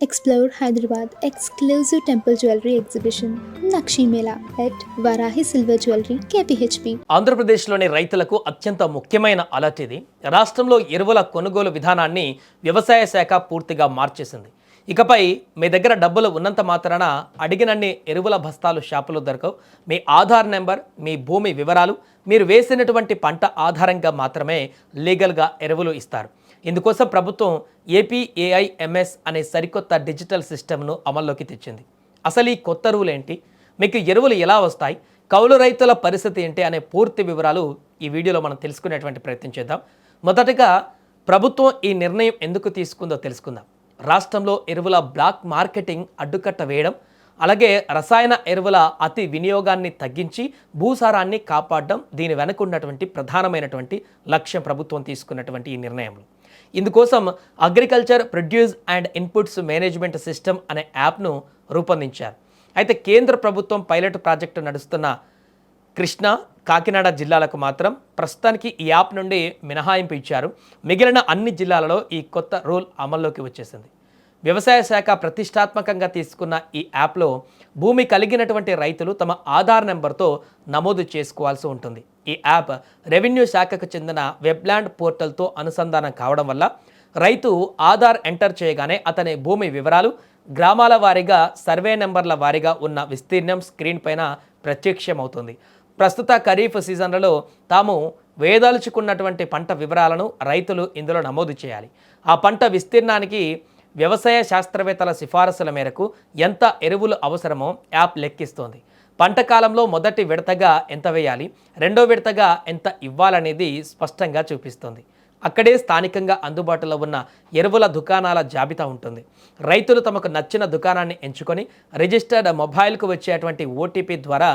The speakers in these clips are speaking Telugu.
Explore Hyderabad exclusive temple jewelry exhibition Nakshi Mela at Varahi Silver Jewelry KPHP. ఆంధ్రప్రదేశ్లోని రైతులకు అత్యంత ముఖ్యమైన అలర్ట్ ఇది. రాష్ట్రంలో ఎరువుల కొనుగోలు విధానాన్ని వ్యవసాయ శాఖ పూర్తిగా మార్చేసింది. ఇకపై మీ దగ్గర డబ్బులు ఉన్నంత మాత్రాన అడిగినన్ని ఎరువుల బస్తాలు షాపులో దొరకవు. మీ ఆధార్ నెంబర్, మీ భూమి వివరాలు, మీరు వేసినటువంటి పంట ఆధారంగా మాత్రమే లీగల్గా ఎరువులు ఇస్తారు. ఇందుకోసం ప్రభుత్వం ఏపీఏఐఎంఎస్ అనే సరికొత్త డిజిటల్ సిస్టమ్ను అమల్లోకి తెచ్చింది. అసలు ఈ కొత్త రూల్ ఏంటి, మీకు ఎరువులు ఎలా వస్తాయి, కౌలు రైతుల పరిస్థితి ఏంటి అనే పూర్తి వివరాలు ఈ వీడియోలో మనం తెలుసుకునేటువంటి ప్రయత్నం చేద్దాం. మొదటగా ప్రభుత్వం ఈ నిర్ణయం ఎందుకు తీసుకుందో తెలుసుకుందాం. రాష్ట్రంలో ఎరువుల బ్లాక్ మార్కెటింగ్ అడ్డుకట్ట వేయడం, అలాగే రసాయన ఎరువుల అతి వినియోగాన్ని తగ్గించి భూసారాన్ని కాపాడడం దీని వెనక ఉన్నటువంటి ప్రధానమైనటువంటి లక్ష్యం ప్రభుత్వం తీసుకున్నటువంటి ఈ నిర్ణయంలో. ఇందుకోసం agriculture produce and inputs management system అనే యాప్ను రూపొందించారు. అయితే కేంద్ర ప్రభుత్వం పైలట్ ప్రాజెక్టు నడుస్తున్న కృష్ణా, కాకినాడ జిల్లాలకు మాత్రం ప్రస్తుతానికి ఈ యాప్ నుండి మినహాయింపు ఇచ్చారు. మిగిలిన అన్ని జిల్లాలలో ఈ కొత్త రూల్ అమల్లోకి వచ్చేసింది. వ్యవసాయ శాఖ ప్రతిష్టాత్మకంగా తీసుకున్న ఈ యాప్లో భూమి కలిగినటువంటి రైతులు తమ ఆధార్ నెంబర్తో నమోదు చేసుకోవాల్సి ఉంటుంది. ఈ యాప్ రెవెన్యూ శాఖకు చెందిన వెబ్లాండ్ పోర్టల్తో అనుసంధానం కావడం వల్ల రైతు ఆధార్ ఎంటర్ చేయగానే అతని భూమి వివరాలు, గ్రామాల వారీగా, సర్వే నెంబర్ల వారీగా ఉన్న విస్తీర్ణం స్క్రీన్ పైన ప్రత్యక్షమవుతుంది. ప్రస్తుత ఖరీఫ్ సీజన్లలో తాము వేయదలుచుకున్నటువంటి పంట వివరాలను రైతులు ఇందులో నమోదు చేయాలి. ఆ పంట విస్తీర్ణానికి వ్యవసాయ శాస్త్రవేత్తల సిఫారసుల మేరకు ఎంత ఎరువులు అవసరమో యాప్ లెక్కిస్తోంది. పంట కాలంలో మొదటి విడతగా ఎంత వేయాలి, రెండో విడతగా ఎంత ఇవ్వాలనేది స్పష్టంగా చూపిస్తుంది. అక్కడే స్థానికంగా అందుబాటులో ఉన్న ఎరువుల దుకాణాల జాబితా ఉంటుంది. రైతులు తమకు నచ్చిన దుకాణాన్ని ఎంచుకొని రిజిస్టర్డ్ మొబైల్కు వచ్చేటువంటి ఓటీపీ ద్వారా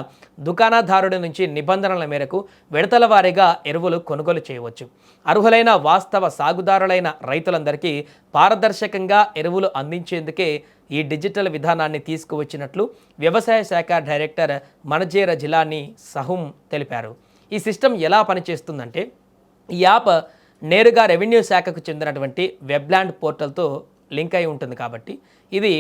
దుకాణదారుడి నుంచి నిబంధనల మేరకు విడతల వారీగా ఎరువులు కొనుగోలు చేయవచ్చు. అర్హులైన వాస్తవ సాగుదారులైన రైతులందరికీ పారదర్శకంగా ఎరువులు అందించేందుకే ఈ డిజిటల్ విధానాన్ని తీసుకువచ్చినట్లు వ్యవసాయ శాఖ డైరెక్టర్ మనజేర జిలానీ సహుం తెలిపారు. ఈ సిస్టమ్ ఎలా పనిచేస్తుందంటే, ఈ యాప్ నేరుగా రెవెన్యూ శాఖకు చెందినటువంటి వెబ్లాండ్ పోర్టల్తో లింక్ అయి ఉంటుంది. కాబట్టి ఇది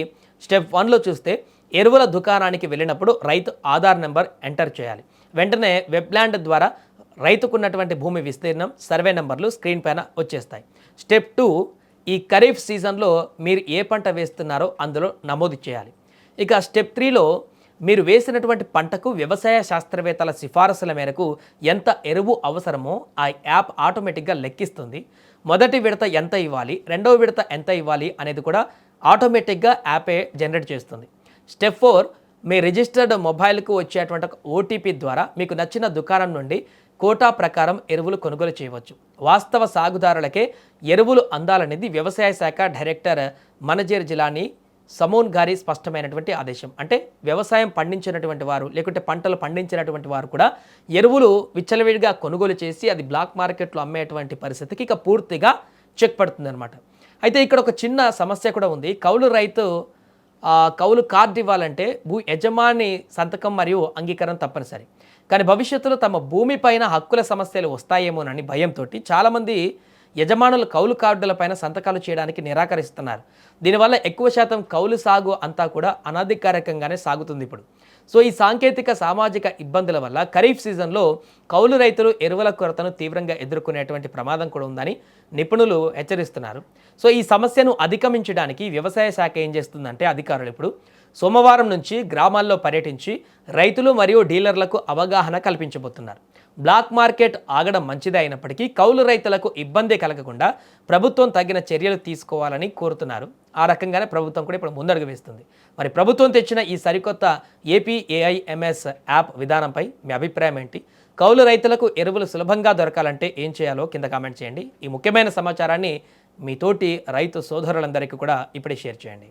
స్టెప్ 1లో చూస్తే ఎరువుల దుకాణానికి వెళ్ళినప్పుడు రైతు ఆధార్ నెంబర్ ఎంటర్ చేయాలి. వెంటనే వెబ్లాండ్ ద్వారా రైతుకున్నటువంటి భూమి విస్తీర్ణం, సర్వే నెంబర్లు స్క్రీన్ పైన వచ్చేస్తాయి. స్టెప్ 2, ఈ ఖరీఫ్ సీజన్లో మీరు ఏ పంట వేస్తున్నారో అందులో నమోదు చేయాలి. ఇక స్టెప్ 3లో మీరు వేసినటువంటి పంటకు వ్యవసాయ శాస్త్రవేత్తల సిఫారసుల మేరకు ఎంత ఎరువు అవసరమో ఆ యాప్ ఆటోమేటిక్గా లెక్కిస్తుంది. మొదటి విడత ఎంత ఇవ్వాలి, రెండవ విడత ఎంత ఇవ్వాలి అనేది కూడా ఆటోమేటిక్గా యాపే జనరేట్ చేస్తుంది. స్టెప్ 4, మీ రిజిస్టర్డ్ మొబైల్కు వచ్చేటువంటి ఓటీపీ ద్వారా మీకు నచ్చిన దుకాణం నుండి కోటా ప్రకారం ఎరువులు కొనుగోలు చేయవచ్చు. వాస్తవ సాగుదారులకే ఎరువులు అందాలనేది వ్యవసాయ శాఖ డైరెక్టర్ మనజేర్ జిలానీ సమోన్ గారి స్పష్టమైనటువంటి ఆదేశం. అంటే వ్యవసాయం పండించినటువంటి వారు, లేకుంటే పంటలు పండించినటువంటి వారు కూడా ఎరువులు విచ్చలవిడిగా కొనుగోలు చేసి అది బ్లాక్ మార్కెట్లో అమ్మేటువంటి పరిస్థితికి ఇక పూర్తిగా చెక్ పడుతుందన్నమాట. అయితే ఇక్కడ ఒక చిన్న సమస్య కూడా ఉంది. కౌలు రైతు కౌలు కార్డు ఇవ్వాలంటే భూ యజమాని సంతకం మరియు అంగీకారం తప్పనిసరి. కానీ భవిష్యత్తులో తమ భూమి పైన హక్కుల సమస్యలు వస్తాయేమోనని భయంతో చాలామంది యజమానులు కౌలు కార్డులపైన సంతకాలు చేయడానికి నిరాకరిస్తున్నారు. దీనివల్ల ఎక్కువ శాతం కౌలు సాగు అంతా కూడా అనధికారికంగానే సాగుతుంది ఇప్పుడు. సో ఈ సాంకేతిక సామాజిక ఇబ్బందుల వల్ల ఖరీఫ్ సీజన్లో కౌలు రైతులు ఎరువుల కొరతను తీవ్రంగా ఎదుర్కొనేటువంటి ప్రమాదం కూడా ఉందని నిపుణులు హెచ్చరిస్తున్నారు. సో ఈ సమస్యను అధిగమించడానికి వ్యవసాయ శాఖ ఏం చేస్తుందంటే, అధికారులు ఇప్పుడు సోమవారం నుంచి గ్రామాల్లో పర్యటించి రైతులు మరియు డీలర్లకు అవగాహన కల్పించబోతున్నారు. బ్లాక్ మార్కెట్ ఆగడం మంచిదే అయినప్పటికీ కౌలు రైతులకు ఇబ్బంది కలగకుండా ప్రభుత్వం తగిన చర్యలు తీసుకోవాలని కోరుతున్నారు. ఆ రకంగానే ప్రభుత్వం కూడా ఇప్పుడు ముందడుగు వేస్తుంది. మరి ప్రభుత్వం తెచ్చిన ఈ సరికొత్త ఏపీఏఐఎంఎస్ యాప్ విధానంపై మీ అభిప్రాయం ఏంటి? కౌలు రైతులకు ఎరువులు సులభంగా దొరకాలంటే ఏం చేయాలో కింద కామెంట్ చేయండి. ఈ ముఖ్యమైన సమాచారాన్ని మీ తోటి రైతు సోదరులందరికీ కూడా ఇప్పుడే షేర్ చేయండి.